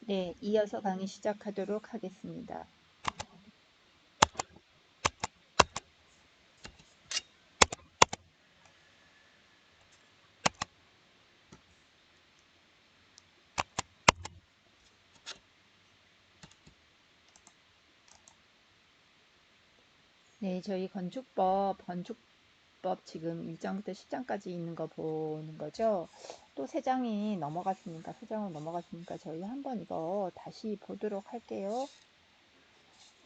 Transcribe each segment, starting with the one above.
네, 이어서 강의 시작하도록 하겠습니다. 네, 저희 건축법 지금 1장부터 10장까지 있는 거 보는 거죠. 또 3장이 넘어갔으니까, 3장은 넘어갔으니까 저희 한번 이거 다시 보도록 할게요.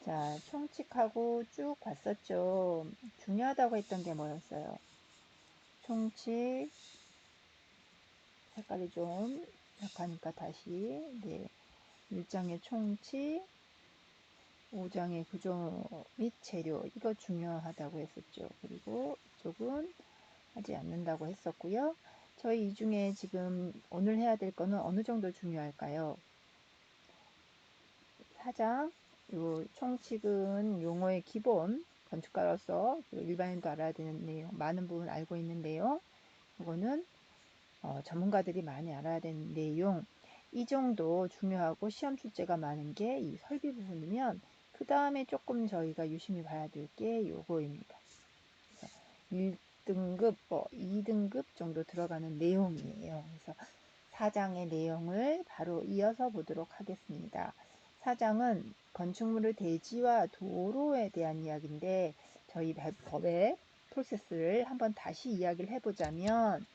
자, 총칙하고 쭉 봤었죠. 중요하다고 했던 게 뭐였어요? 총칙, 색깔이 좀 약하니까 다시, 네, 1장의 총칙, 5장의 구조 및 재료, 이거 중요하다고 했었죠. 그리고 이쪽은 하지 않는다고 했었고요. 저희 이 중에 지금 오늘 해야 될 거는 어느 정도 중요할까요? 4장, 요 총칙은 용어의 기본, 건축가로서 일반인도 알아야 되는 내용, 많은 부분 알고 있는 내용, 이거는 전문가들이 많이 알아야 되는 내용, 이 정도 중요하고 시험 출제가 많은 게 이 설비 부분이면 그 다음에 조금 저희가 유심히 봐야 될 게 요거입니다. 1등급, 2등급 정도 들어가는 내용이에요. 그래서 4장의 내용을 바로 이어서 보도록 하겠습니다. 4장은 건축물의 대지와 도로에 대한 이야기인데 저희 법의 프로세스를 한번 다시 이야기를 해보자면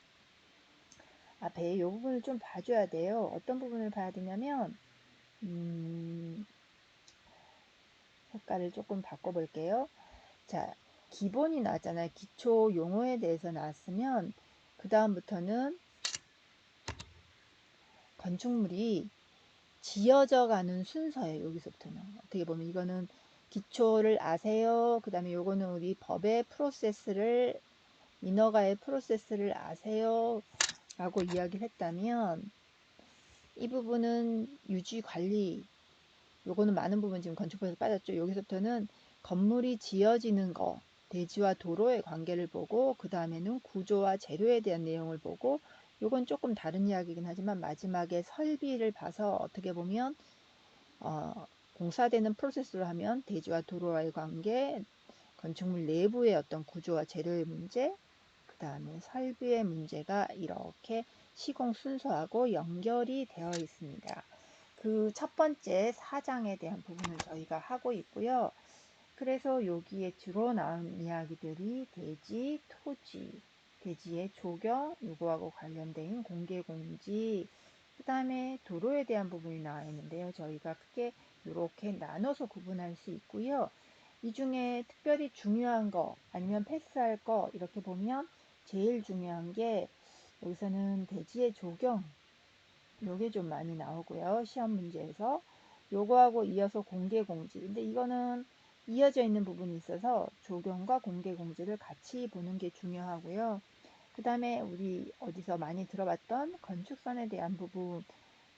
앞에 이 부분을 좀 봐줘야 돼요. 어떤 부분을 봐야 되냐면 색깔을 조금 바꿔볼게요. 자, 기본이 나왔잖아요. 기초 용어에 대해서 나왔으면 그 다음부터는 건축물이 지어져 가는 순서예요. 여기서부터는 어떻게 보면 이거는 기초를 아세요. 그 다음에 요거는 우리 법의 프로세스를 인허가의 프로세스를 아세요 라고 이야기를 했다면 이 부분은 유지 관리, 요거는 많은 부분 지금 건축법에서 빠졌죠. 여기서부터는 건물이 지어지는 거, 대지와 도로의 관계를 보고 그 다음에는 구조와 재료에 대한 내용을 보고 요건 조금 다른 이야기이긴 하지만 마지막에 설비를 봐서 어떻게 보면 공사되는 프로세스로 하면 대지와 도로와의 관계, 건축물 내부의 어떤 구조와 재료의 문제, 그 다음에 설비의 문제가 이렇게 시공 순서하고 연결이 되어 있습니다. 그 첫 번째 4장에 대한 부분을 저희가 하고 있고요. 그래서 여기에 주로 나온 이야기들이 대지, 토지, 대지의 조경, 요거하고 관련된 공개공지, 그 다음에 도로에 대한 부분이 나와 있는데요. 저희가 크게 이렇게 나눠서 구분할 수 있고요. 이 중에 특별히 중요한 거 아니면 패스할 거 이렇게 보면 제일 중요한 게 여기서는 대지의 조경, 요게 좀 많이 나오고요. 시험 문제에서 요거하고 이어서 공개공지, 근데 이거는 이어져 있는 부분이 있어서 조경과 공개공지를 같이 보는 게 중요하고요. 그 다음에 우리 어디서 많이 들어봤던 건축선에 대한 부분,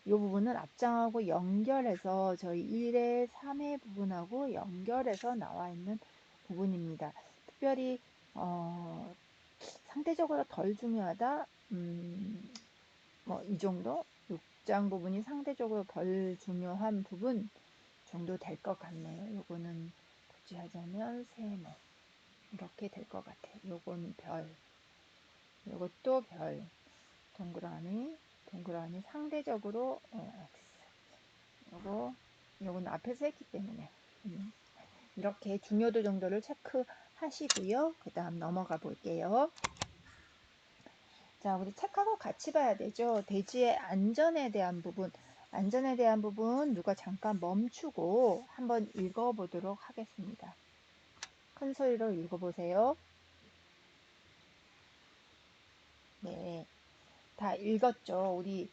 이 부분은 앞장하고 연결해서 저희 1회, 3회 부분하고 연결해서 나와 있는 부분입니다. 특별히 상대적으로 덜 중요하다, 뭐 이 정도? 6장 부분이 상대적으로 덜 중요한 부분 정도 될 것 같네요. 요거는 굳이 하자면 세모 이렇게 될 것 같아요. 요건 별, 요것도 별, 동그라미 상대적으로 요건 앞에서 했기 때문에 이렇게 중요도 정도를 체크하시고요. 그 다음 넘어가 볼게요. 자, 우리 책하고 같이 봐야 되죠. 대지의 안전에 대한 부분, 누가 잠깐 멈추고 한번 읽어보도록 하겠습니다. 큰 소리로 읽어보세요. 네, 다 읽었죠. 우리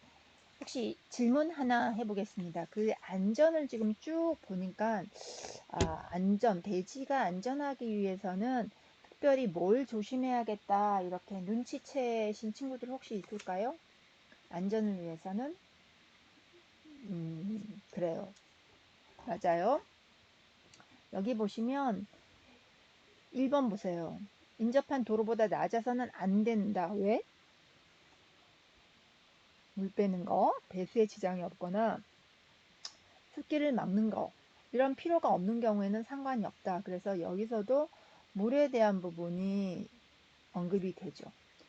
혹시 질문 하나 해보겠습니다. 그 안전을 지금 쭉 보니까 대지가 안전하기 위해서는 특별히 뭘 조심해야겠다 이렇게 눈치채신 친구들 혹시 있을까요? 안전을 위해서는 그래요. 맞아요. 여기 보시면 1번 보세요. 인접한 도로보다 낮아서는 안 된다. 왜? 물 빼는 거, 배수에 지장이 없거나 습기를 막는 거, 이런 필요가 없는 경우에는 상관이 없다. 그래서 여기서도 물에 대한 부분이 언급이 되죠.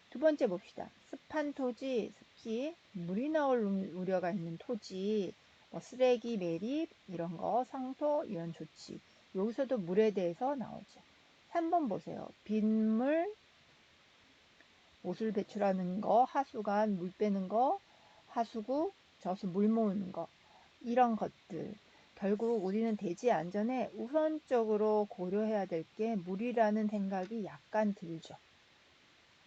두 번째 봅시다. 습한 토지, 습기, 물이 나올 우려가 있는 토지, 쓰레기 매립 이런 거, 상토 이런 조치. 여기서도 물에 대해서 나오죠. 3번 보세요. 빗물, 옷을 배출하는 거, 하수관 물 빼는 거, 하수구, 저수 물 모으는 거, 이런 것들. 결국 우리는 대지 안전에 우선적으로 고려해야 될 게 물이라는 생각이 약간 들죠.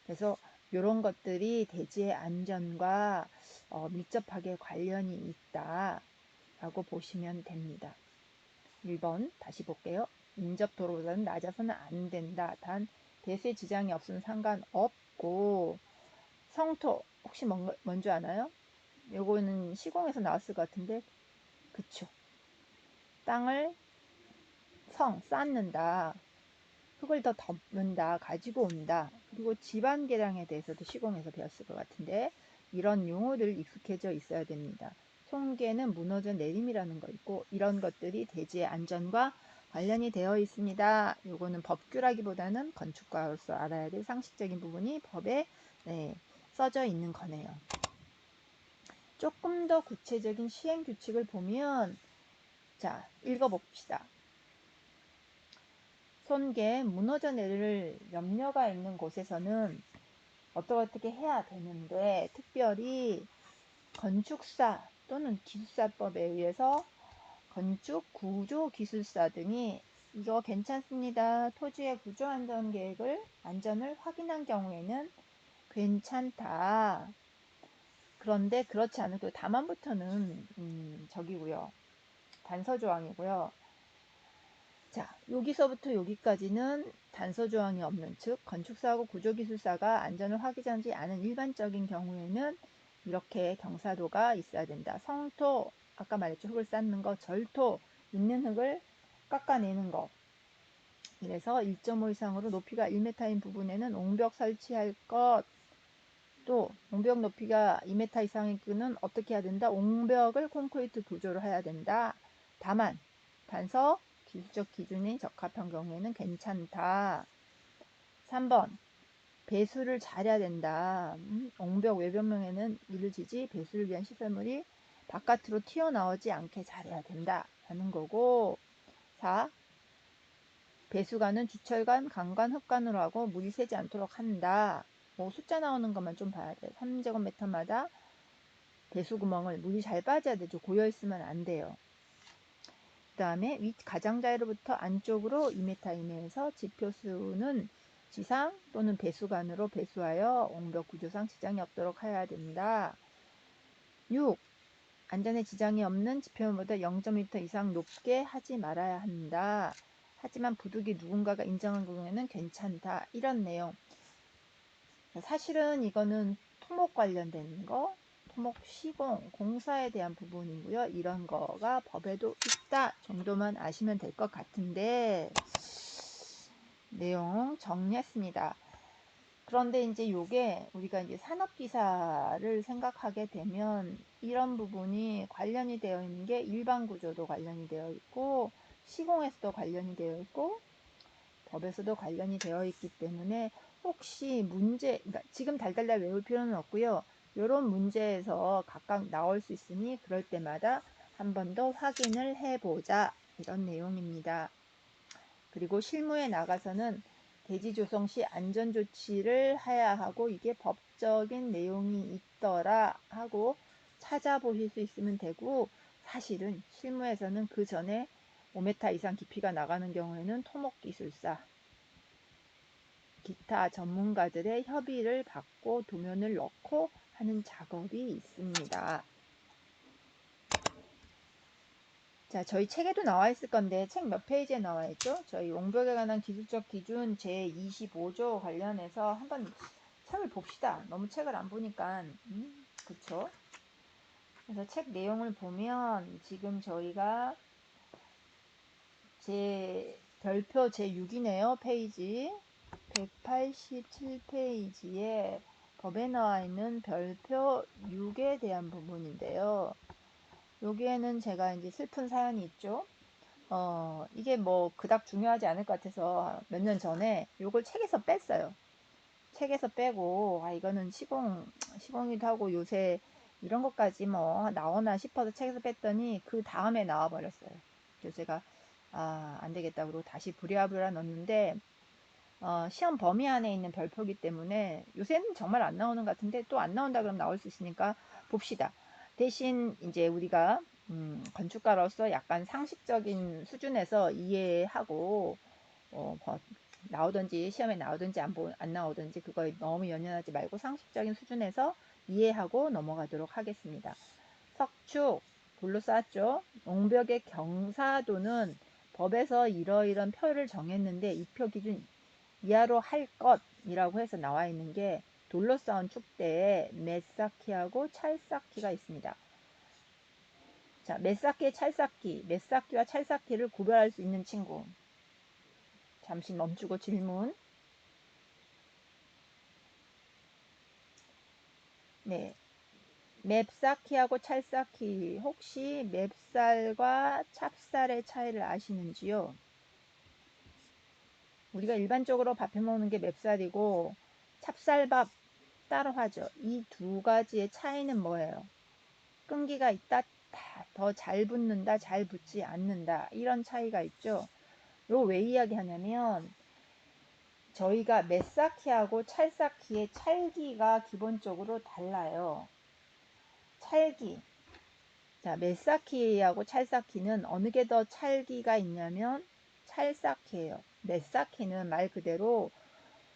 그래서 이런 것들이 대지의 안전과 밀접하게 관련이 있다라고 보시면 됩니다. 1번 다시 볼게요. 인접 도로보다는 낮아서는 안 된다. 단 대수에 지장이 없으면 상관없고, 성토 혹시 뭔지 아나요? 요거는 시공에서 나왔을 것 같은데, 그쵸? 땅을 쌓는다, 흙을 더 덮는다, 가지고 온다. 그리고 지반 계량에 대해서도 시공에서 배웠을 것 같은데, 이런 용어들 익숙해져 있어야 됩니다. 송계는 무너져 내림이라는 거 있고, 이런 것들이 대지의 안전과 관련이 되어 있습니다. 요거는 법규라기보다는 건축가로서 알아야 될 상식적인 부분이 법에 써져 있는 거네요. 조금 더 구체적인 시행 규칙을 보면, 자, 읽어봅시다. 손괴, 무너져 내릴 염려가 있는 곳에서는 어떻게 해야 되는데, 특별히 건축사 또는 기술사법에 의해서 건축 구조 기술사 등이 이거 괜찮습니다. 토지의 구조 안전 계획을 안전을 확인한 경우에는 괜찮다. 그런데 그렇지 않고 다만부터는 저기고요. 단서 조항이고요. 자, 여기서부터 여기까지는 단서 조항이 없는, 즉 건축사하고 구조기술사가 안전을 확인하지 않은 일반적인 경우에는 이렇게 경사도가 있어야 된다. 성토, 아까 말했죠. 흙을 쌓는 거, 절토, 있는 흙을 깎아내는 거. 이래서 1.5 이상으로 높이가 1m인 부분에는 옹벽 설치할 것, 또 옹벽 높이가 2m 이상의 끈은 어떻게 해야 된다? 옹벽을 콘크리트 구조로 해야 된다. 다만 단서 기술적 기준이 적합한 경우에는 괜찮다. 3번 배수를 잘해야 된다. 옹벽 외벽면에는 이를 지지 배수를 위한 시설물이 바깥으로 튀어나오지 않게 잘해야 된다 라는 거고, 4. 배수관은 주철관, 강관, 흙관으로 하고 물이 새지 않도록 한다. 숫자 나오는 것만 좀 봐야 돼. 3제곱미터마다 배수구멍을 물이 잘 빠져야 되죠. 고여있으면 안 돼요. 그 다음에 윗 가장자리로부터 안쪽으로 2m 이내에서 지표수는 지상 또는 배수관으로 배수하여 옹벽 구조상 지장이 없도록 해야 된다. 6. 안전에 지장이 없는 지표면보다 0.1m 이상 높게 하지 말아야 한다. 하지만 부득이 누군가가 인정한 경우에는 괜찮다. 이런 내용. 사실은 이거는 토목 관련된 거, 토목 시공, 공사에 대한 부분이고요. 이런 거가 법에도 있다 정도만 아시면 될 것 같은데, 내용 정리했습니다. 그런데 이제 요게 우리가 이제 산업기사를 생각하게 되면 이런 부분이 관련이 되어 있는 게 일반 구조도 관련이 되어 있고, 시공에서도 관련이 되어 있고, 법에서도 관련이 되어 있기 때문에 혹시 문제, 그러니까 지금 달달달 외울 필요는 없고요. 이런 문제에서 각각 나올 수 있으니 그럴 때마다 한 번 더 확인을 해보자, 이런 내용입니다. 그리고 실무에 나가서는 대지 조성 시 안전 조치를 해야 하고 이게 법적인 내용이 있더라 하고 찾아보실 수 있으면 되고, 사실은 실무에서는 그 전에 5m 이상 깊이가 나가는 경우에는 토목기술사, 기타 전문가들의 협의를 받고 도면을 넣고 하는 작업이 있습니다. 자, 저희 책에도 나와 있을 건데 책 몇 페이지에 나와 있죠? 저희 옹벽에 관한 기술적 기준 제25조 관련해서 한번 책을 봅시다. 너무 책을 안 보니까 그쵸? 그래서 책 내용을 보면 지금 저희가 별표 제6이네요. 페이지 187페이지에 법에 나와 있는 별표 6에 대한 부분인데요. 여기에는 제가 이제 슬픈 사연이 있죠. 이게 뭐 그닥 중요하지 않을 것 같아서 몇 년 전에 요걸 책에서 뺐어요. 책에서 빼고, 이거는 시공이기도 하고 요새 이런 것까지 뭐 나오나 싶어서 책에서 뺐더니 그 다음에 나와 버렸어요. 그래서 제가, 안 되겠다. 그러고 다시 부랴부랴 넣었는데, 시험 범위 안에 있는 별표기 때문에 요새는 정말 안 나오는 것 같은데 또 안 나온다 그러면 나올 수 있으니까 봅시다. 대신 이제 우리가 건축가로서 약간 상식적인 수준에서 이해하고 나오든지 시험에 나오든지 안 나오든지 그거에 너무 연연하지 말고 상식적인 수준에서 이해하고 넘어가도록 하겠습니다. 석축 돌로 쌓았죠. 옹벽의 경사도는 법에서 이러이런 표를 정했는데 이 표 기준 이하로 할 것이라고 해서 나와 있는 게 돌로 쌓은 축대에 메쌓기하고 찰쌓기가 있습니다. 자, 메쌓기의 찰쌓기, 메쌓기와 찰쌓기를 구별할 수 있는 친구. 잠시 멈추고 질문. 네, 맵쌓기하고 찰쌓기 혹시 맵쌀과 찹쌀의 차이를 아시는지요? 우리가 일반적으로 밥해 먹는 게 맵쌀이고 찹쌀밥 따로 하죠. 이 두 가지의 차이는 뭐예요? 끈기가 있다, 더 잘 붙는다, 잘 붙지 않는다, 이런 차이가 있죠. 이거 왜 이야기하냐면 저희가 맵쌓기하고 찰쌓기의 찰기가 기본적으로 달라요. 찰기. 자, 맵쌓기하고 찰쌓기는 어느 게 더 찰기가 있냐면 찰쌓기예요. 맵쌓기는 말 그대로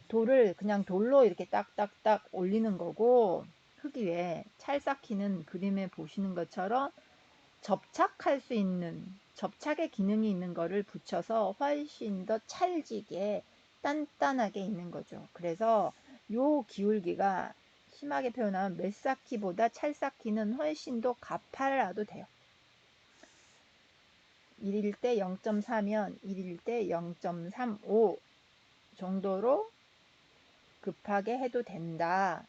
돌을 그냥 돌로 이렇게 딱딱딱 올리는 거고, 흙 위에 찰쌓기는 그림에 보시는 것처럼 접착할 수 있는, 접착의 기능이 있는 거를 붙여서 훨씬 더 찰지게 단단하게 있는 거죠. 그래서 요 기울기가 심하게 표현하면 맵쌓기보다 찰쌓기는 훨씬 더 가팔라도 돼요. 1일 때 0.4면 1일 때 0.35 정도로 급하게 해도 된다.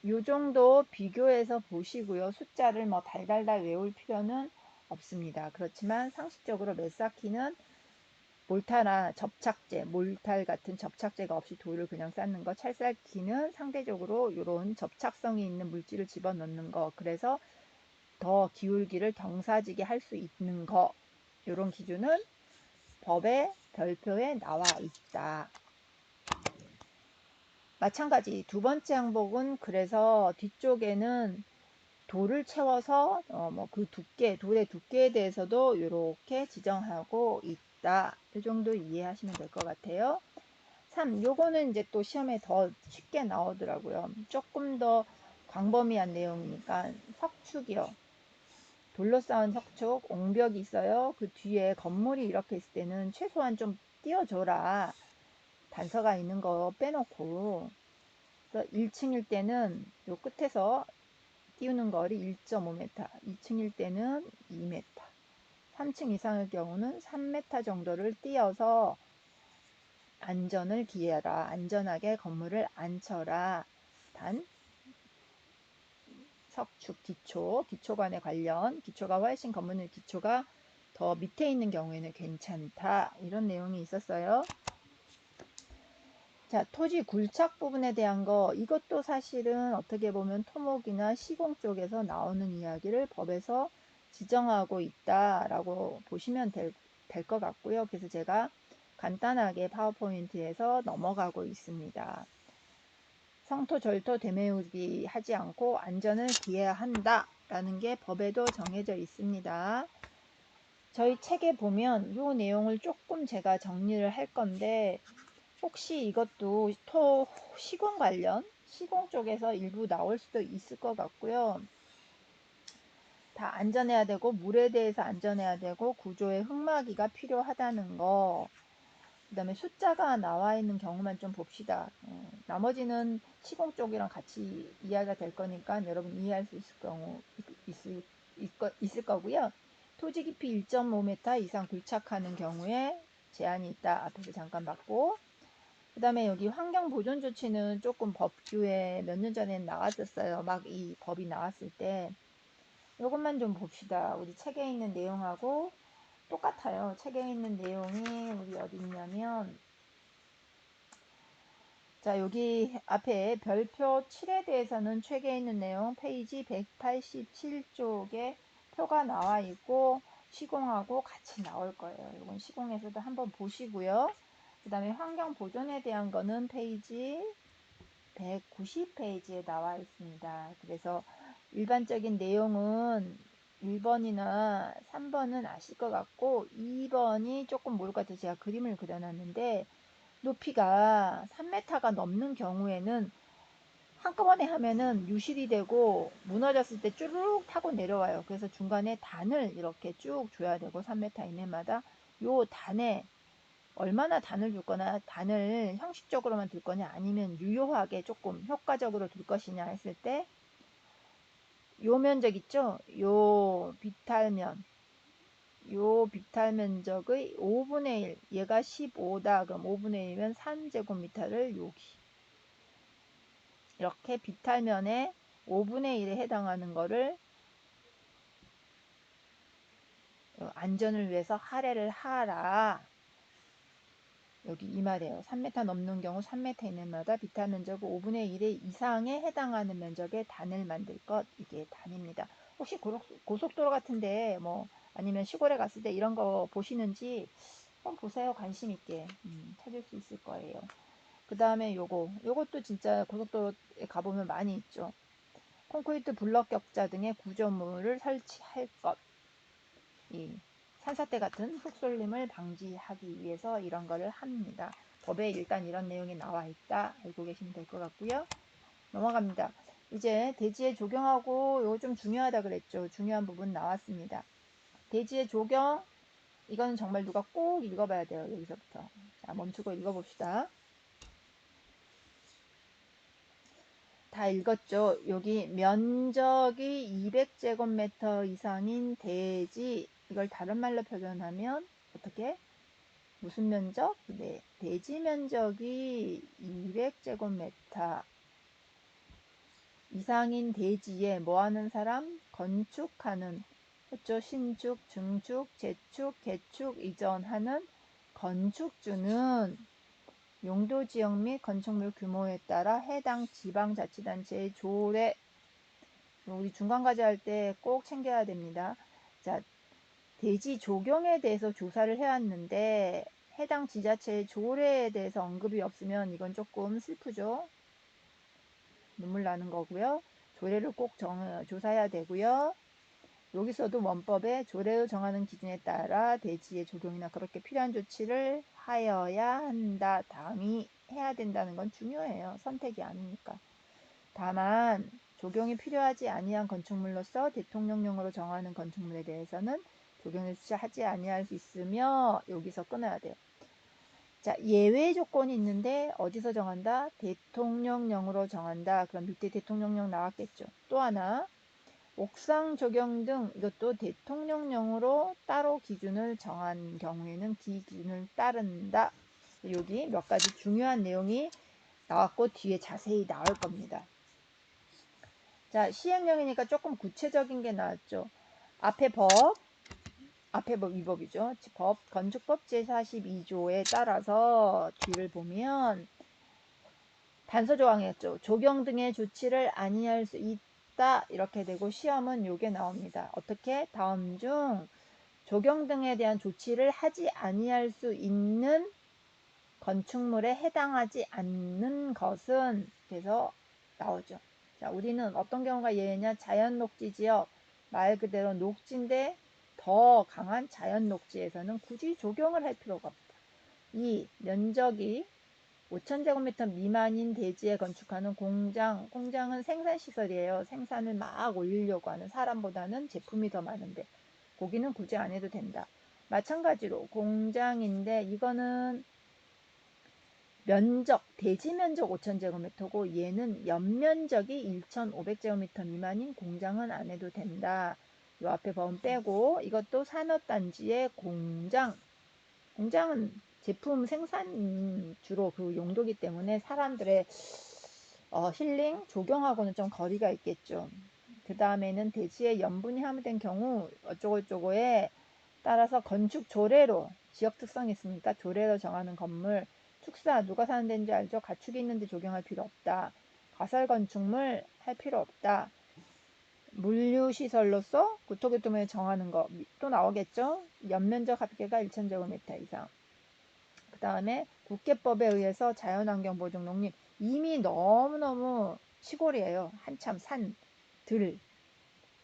요 정도 비교해서 보시고요. 숫자를 뭐 달달달 외울 필요는 없습니다. 그렇지만 상식적으로 맵쌓기는 몰타나 접착제, 몰탈 같은 접착제가 없이 돌을 그냥 쌓는 거, 찰쌓기는 상대적으로 이런 접착성이 있는 물질을 집어넣는 거, 그래서 더 기울기를 경사지게 할 수 있는 거, 이런 기준은 법의 별표에 나와 있다. 마찬가지 두 번째 항목은 그래서 뒤쪽에는 돌을 채워서 그 두께, 돌의 두께에 대해서도 이렇게 지정하고 있다. 이 정도 이해하시면 될 것 같아요. 3. 요거는 이제 또 시험에 더 쉽게 나오더라고요. 조금 더 광범위한 내용이니까 석축이요. 돌로 쌓은 석축, 옹벽이 있어요. 그 뒤에 건물이 이렇게 있을 때는 최소한 좀 띄워줘라. 단서가 있는 거 빼놓고. 그래서 1층일 때는 요 끝에서 띄우는 거리 1.5m, 2층일 때는 2m, 3층 이상의 경우는 3m 정도를 띄어서 안전을 기해라. 안전하게 건물을 앉혀라. 단 석축 기초관에 관련, 기초가 훨씬 건물의 기초가 더 밑에 있는 경우에는 괜찮다. 이런 내용이 있었어요. 자, 토지 굴착 부분에 대한 거, 이것도 사실은 어떻게 보면 토목이나 시공 쪽에서 나오는 이야기를 법에서 지정하고 있다라고 보시면 될 것 같고요. 그래서 제가 간단하게 파워포인트에서 넘어가고 있습니다. 성토, 절토, 되메우기 하지 않고 안전을 기해야 한다 라는 게 법에도 정해져 있습니다. 저희 책에 보면 이 내용을 조금 제가 정리를 할 건데 혹시 이것도 시공 관련, 시공 쪽에서 일부 나올 수도 있을 것 같고요. 다 안전해야 되고 물에 대해서 안전해야 되고 구조에 흙막이가 필요하다는 거, 그 다음에 숫자가 나와 있는 경우만 좀 봅시다. 나머지는 시공 쪽이랑 같이 이해가 될 거니까 여러분 이해할 수 있을 경우 있을 거고요. 토지 깊이 1.5m 이상 굴착하는 경우에 제한이 있다. 앞에서 잠깐 봤고, 그 다음에 여기 환경보존 조치는 조금 법규에 몇 년 전에 나왔었어요. 막 이 법이 나왔을 때 이것만 좀 봅시다. 우리 책에 있는 내용하고 똑같아요. 책에 있는 내용이 우리 어디 있냐면, 자, 여기 앞에 별표 7에 대해서는 책에 있는 내용 페이지 187쪽에 표가 나와 있고 시공하고 같이 나올 거예요. 이건 시공에서도 한번 보시고요. 그 다음에 환경 보존에 대한 거는 페이지 190페이지에 나와 있습니다. 그래서 일반적인 내용은 1번이나 3번은 아실 것 같고 2번이 조금 모를 것 같아서 제가 그림을 그려놨는데, 높이가 3m가 넘는 경우에는 한꺼번에 하면은 유실이 되고 무너졌을 때 쭈르륵 타고 내려와요. 그래서 중간에 단을 이렇게 쭉 줘야 되고 3m 이내마다 요 단에 얼마나 단을 줄 거나, 단을 형식적으로만 둘 거냐 아니면 유효하게 조금 효과적으로 둘 것이냐 했을 때 요 면적 있죠? 요 비탈면, 요 비탈 면적의 5분의 1, 얘가 15다. 그럼 5분의 1이면 3제곱미터를 여기 이렇게 비탈면에 5분의 1에 해당하는 거를 안전을 위해서 할애를 하라. 여기 이 말이에요. 3m 넘는 경우 3m 이내마다 비탈 면적 5분의 1의 이상에 해당하는 면적의 단을 만들 것. 이게 단입니다. 혹시 고속도로 같은데 뭐 아니면 시골에 갔을 때 이런 거 보시는지 한번 보세요. 관심 있게 찾을 수 있을 거예요. 그 다음에 요것도 진짜 고속도로에 가보면 많이 있죠. 콘크리트 블럭 격자 등의 구조물을 설치할 것. 이 산사태 같은 흙솔림을 방지하기 위해서 이런 거를 합니다. 법에 일단 이런 내용이 나와 있다. 알고 계시면 될 것 같고요. 넘어갑니다. 이제 대지에 조경하고 이거 좀 중요하다 그랬죠. 중요한 부분 나왔습니다. 대지에 조경, 이건 정말 누가 꼭 읽어봐야 돼요. 여기서부터. 자, 멈추고 읽어봅시다. 다 읽었죠? 여기 면적이 200제곱미터 이상인 대지, 이걸 다른 말로 표현하면 어떻게? 무슨 면적? 네, 대지 면적이 200제곱미터 이상인 대지에 뭐 하는 사람? 건축하는, 그렇죠? 신축, 증축, 재축, 개축, 이전하는 건축주는 용도지역 및 건축물 규모에 따라 해당 지방자치단체의 조례, 우리 중간과제 할 때 꼭 챙겨야 됩니다. 자, 대지 조경에 대해서 조사를 해왔는데 해당 지자체의 조례에 대해서 언급이 없으면 이건 조금 슬프죠. 눈물 나는 거고요. 조례를 꼭 조사해야 되고요. 여기서도 원법에 조례로 정하는 기준에 따라 대지의 조경이나 그렇게 필요한 조치를 하여야 한다. 다음이 해야 된다는 건 중요해요. 선택이 아니니까. 다만 조경이 필요하지 아니한 건축물로서 대통령령으로 정하는 건축물에 대해서는 조경을 하지 아니할 수 있으며 여기서 끊어야 돼요. 자, 예외 조건이 있는데 어디서 정한다? 대통령령으로 정한다. 그럼 밑에 대통령령 나왔겠죠. 또 하나, 옥상 조경 등 이것도 대통령령으로 따로 기준을 정한 경우에는 기준을 따른다. 여기 몇 가지 중요한 내용이 나왔고 뒤에 자세히 나올 겁니다. 자, 시행령이니까 조금 구체적인 게 나왔죠. 앞에 법 이 법이죠. 건축법 제42조에 따라서 뒤를 보면 단서 조항이었죠. 조경 등의 조치를 아니할 수 있다. 이렇게 되고 시험은 요게 나옵니다. 어떻게? 다음 중 조경 등에 대한 조치를 하지 아니할 수 있는 건축물에 해당하지 않는 것은, 그래서 나오죠. 자, 우리는 어떤 경우가 예외냐? 자연 녹지 지역, 말 그대로 녹지인데 더 강한 자연 녹지에서는 굳이 조경을 할 필요가 없다. 이 면적이 5,000제곱미터 미만인 대지에 건축하는 공장은 생산시설이에요. 생산을 막 올리려고 하는, 사람보다는 제품이 더 많은데 거기는 굳이 안 해도 된다. 마찬가지로 공장인데 이거는 대지 면적 5,000제곱미터고 얘는 연면적이 1,500제곱미터 미만인 공장은 안 해도 된다. 요 앞에 범 빼고 이것도 산업단지의 공장은 제품 생산 주로 그 용도기 때문에 사람들의 힐링, 조경하고는 좀 거리가 있겠죠. 그 다음에는 대지에 염분이 함유된 경우 어쩌고저쩌고에 따라서 건축 조례로 지역 특성이 있으니까 조례로 정하는 건물 축사 누가 사는 데인지 알죠? 가축이 있는데 적용할 필요 없다. 가설 건축물 할 필요 없다. 물류시설로서 국토교통부에 정하는 거 또 나오겠죠? 연면적 합계가 1,000제곱미터 이상. 그 다음에 국계법에 의해서 자연환경 보존 농림 이미 너무너무 시골이에요. 한참 산, 들.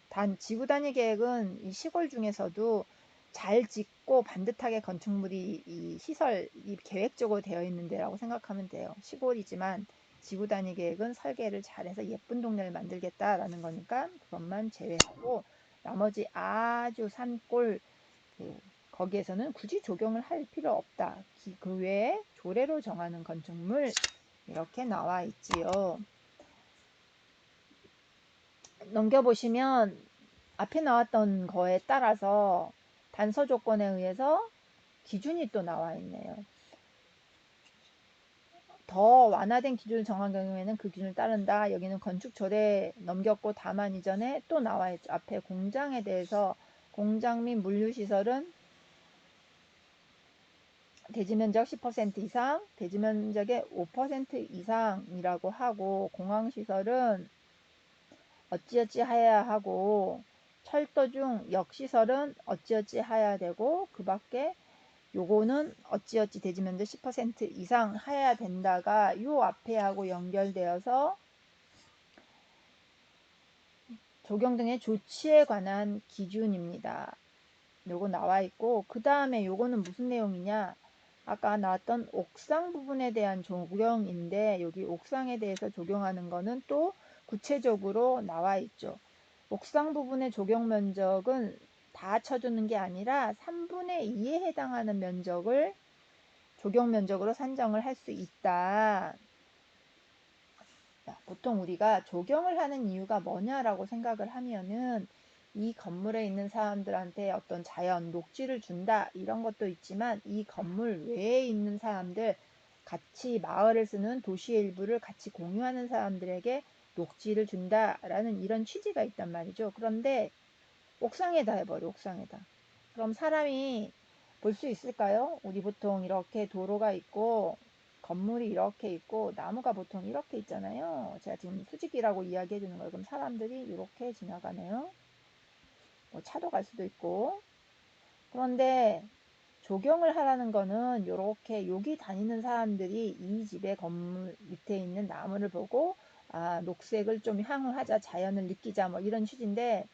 단 지구 단위 계획은 이 시골 중에서도 잘 짓고 반듯하게 건축물이 이 시설이 계획적으로 되어 있는 데라고 생각하면 돼요. 시골이지만 지구 단위 계획은 설계를 잘해서 예쁜 동네를 만들겠다라는 거니까 그것만 제외하고 나머지 아주 산골 거기에서는 굳이 적용을 할 필요 없다. 그 외에 조례로 정하는 건축물 이렇게 나와 있지요. 넘겨보시면 앞에 나왔던 거에 따라서 단서 조건에 의해서 기준이 또 나와 있네요. 더 완화된 기준을 정한 경우에는 그 기준을 따른다. 여기는 건축 조례 넘겼고 다만 이전에 또 나와 있죠. 앞에 공장에 대해서 공장 및 물류시설은 대지면적 10% 이상, 대지면적의 5% 이상이라고 하고 공항시설은 어찌어찌 하여야 하고 철도 중 역시설은 어찌어찌 하여야 되고 그 밖에 요거는 어찌어찌 대지면적 10% 이상 해야 된다가 요 앞에 하고 연결되어서 조경 등의 조치에 관한 기준입니다. 요거 나와 있고 그 다음에 요거는 무슨 내용이냐 아까 나왔던 옥상 부분에 대한 적용인데 여기 옥상에 대해서 적용하는 거는 또 구체적으로 나와 있죠. 옥상 부분의 적용 면적은 다 쳐주는 게 아니라 3분의 2에 해당하는 면적을 적용 면적으로 산정을 할 수 있다. 보통 우리가 조경을 하는 이유가 뭐냐라고 생각을 하면은 이 건물에 있는 사람들한테 어떤 자연 녹지를 준다 이런 것도 있지만 이 건물 외에 있는 사람들 같이 마을을 쓰는 도시의 일부를 같이 공유하는 사람들에게 녹지를 준다라는 이런 취지가 있단 말이죠. 그런데 옥상에다 해버려 옥상에다. 그럼 사람이 볼 수 있을까요? 우리 보통 이렇게 도로가 있고 건물이 이렇게 있고 나무가 보통 이렇게 있잖아요. 제가 지금 수직이라고 이야기해 주는 거예요. 그럼 사람들이 이렇게 지나가네요. 뭐 차도 갈 수도 있고. 그런데 조경을 하라는 거는 이렇게 여기 다니는 사람들이 이 집의 건물 밑에 있는 나무를 보고 아 녹색을 좀 향후하자 자연을 느끼자 뭐 이런 취지인데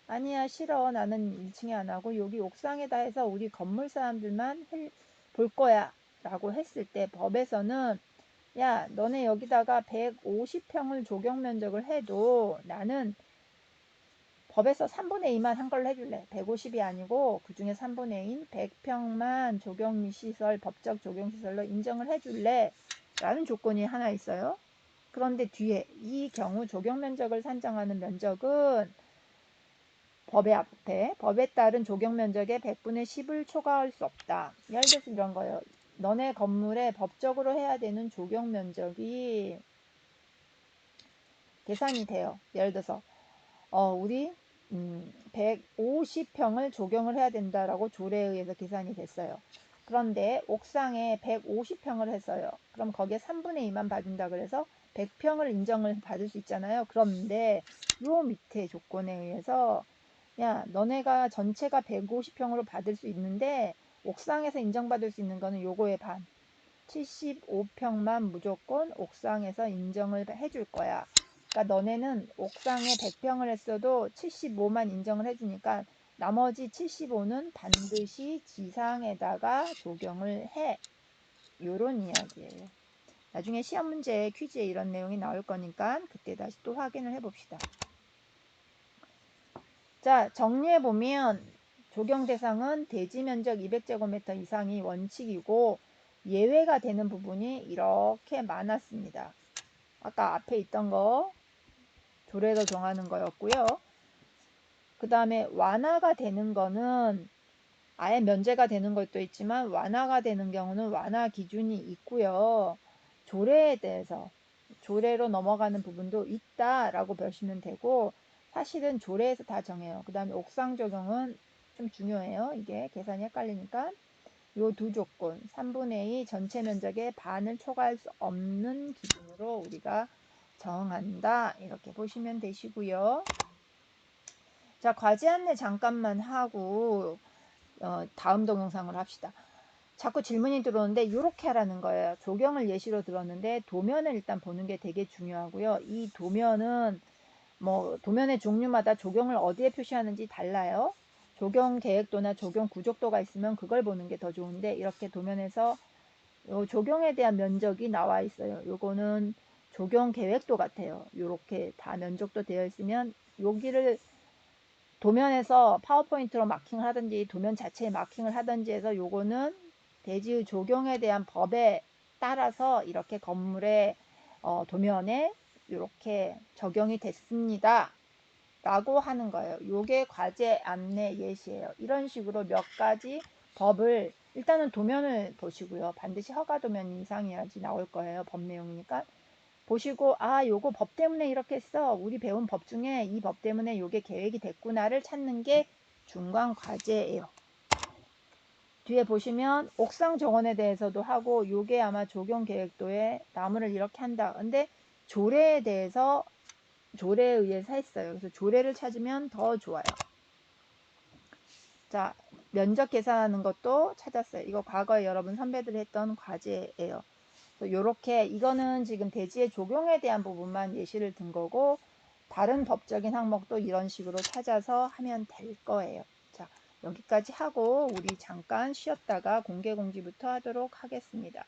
아니야 싫어 나는 1층에 안 하고 여기 옥상에다 해서 우리 건물 사람들만 볼 거야 라고 했을 때 법에서는 야 너네 여기다가 150평을 조경 면적을 해도 나는 법에서 3분의 2만 한 걸로 해줄래. 150이 아니고 그 중에 3분의 2인 100평만 조경시설 법적 조경시설로 인정을 해줄래 라는 조건이 하나 있어요. 그런데 뒤에 이 경우 조경 면적을 산정하는 면적은 법에 따른 조경 면적의 100분의 10을 초과할 수 없다. 예를 들어서 이런 거예요. 너네 건물에 법적으로 해야 되는 조경 면적이 계산이 돼요. 예를 들어서 우리 150평을 조경을 해야 된다라고 조례에 의해서 계산이 됐어요. 그런데 옥상에 150평을 했어요. 그럼 거기에 3분의 2만 받는다 그래서 100평을 인정을 받을 수 있잖아요. 그런데 요 밑에 조건에 의해서 야 너네가 전체가 150평으로 받을 수 있는데 옥상에서 인정받을 수 있는 거는 요거의 반 75평만 무조건 옥상에서 인정을 해줄 거야. 그러니까 너네는 옥상에 100평을 했어도 75만 인정을 해주니까 나머지 75는 반드시 지상에다가 조경을 해. 요런 이야기예요. 나중에 시험 문제 퀴즈에 이런 내용이 나올 거니까 그때 다시 또 확인을 해봅시다. 자, 정리해보면 조경 대상은 대지 면적 200제곱미터 이상이 원칙이고 예외가 되는 부분이 이렇게 많았습니다. 아까 앞에 있던 거 조례로 정하는 거였고요. 그 다음에 완화가 되는 거는 아예 면제가 되는 것도 있지만 완화가 되는 경우는 완화 기준이 있고요. 조례에 대해서 조례로 넘어가는 부분도 있다라고 보시면 되고 사실은 조례에서 다 정해요. 그 다음에 옥상 적용은 좀 중요해요. 이게 계산이 헷갈리니까. 요 두 조건, 3분의 2 전체 면적의 반을 초과할 수 없는 기준으로 우리가 정한다. 이렇게 보시면 되시고요. 자, 과제 안내 잠깐만 하고 다음 동영상을 합시다. 자꾸 질문이 들어오는데 이렇게 하라는 거예요. 조경을 예시로 들었는데 도면을 일단 보는 게 되게 중요하고요. 이 도면은 뭐 도면의 종류마다 조경을 어디에 표시하는지 달라요. 조경 계획도나 조경 구족도가 있으면 그걸 보는 게 더 좋은데 이렇게 도면에서 요 조경에 대한 면적이 나와 있어요. 요거는 조경 계획도 같아요. 요렇게 다 면적도 되어 있으면 여기를 도면에서 파워포인트로 마킹을 하든지 도면 자체에 마킹을 하든지 해서 요거는 대지의 조경에 대한 법에 따라서 이렇게 건물의 도면에 이렇게 적용이 됐습니다. 라고 하는 거예요. 요게 과제 안내 예시예요. 이런 식으로 몇 가지 법을 일단은 도면을 보시고요. 반드시 허가 도면 이상이야지 나올 거예요. 법 내용이니까. 보시고 요거 법 때문에 이렇게 했어. 우리 배운 법 중에 이 법 때문에 요게 계획이 됐구나를 찾는 게 중간 과제예요. 뒤에 보시면 옥상 정원에 대해서도 하고 요게 아마 조경 계획도에 나무를 이렇게 한다. 근데 조례에 대해서 조례에 의해서 했어요. 그래서 조례를 찾으면 더 좋아요. 자, 면적 계산하는 것도 찾았어요. 이거 과거에 여러분 선배들이 했던 과제예요. 요렇게 이거는 지금 대지의 조경에 대한 부분만 예시를 든 거고 다른 법적인 항목도 이런 식으로 찾아서 하면 될 거예요. 자, 여기까지 하고 우리 잠깐 쉬었다가 공개 공지부터 하도록 하겠습니다.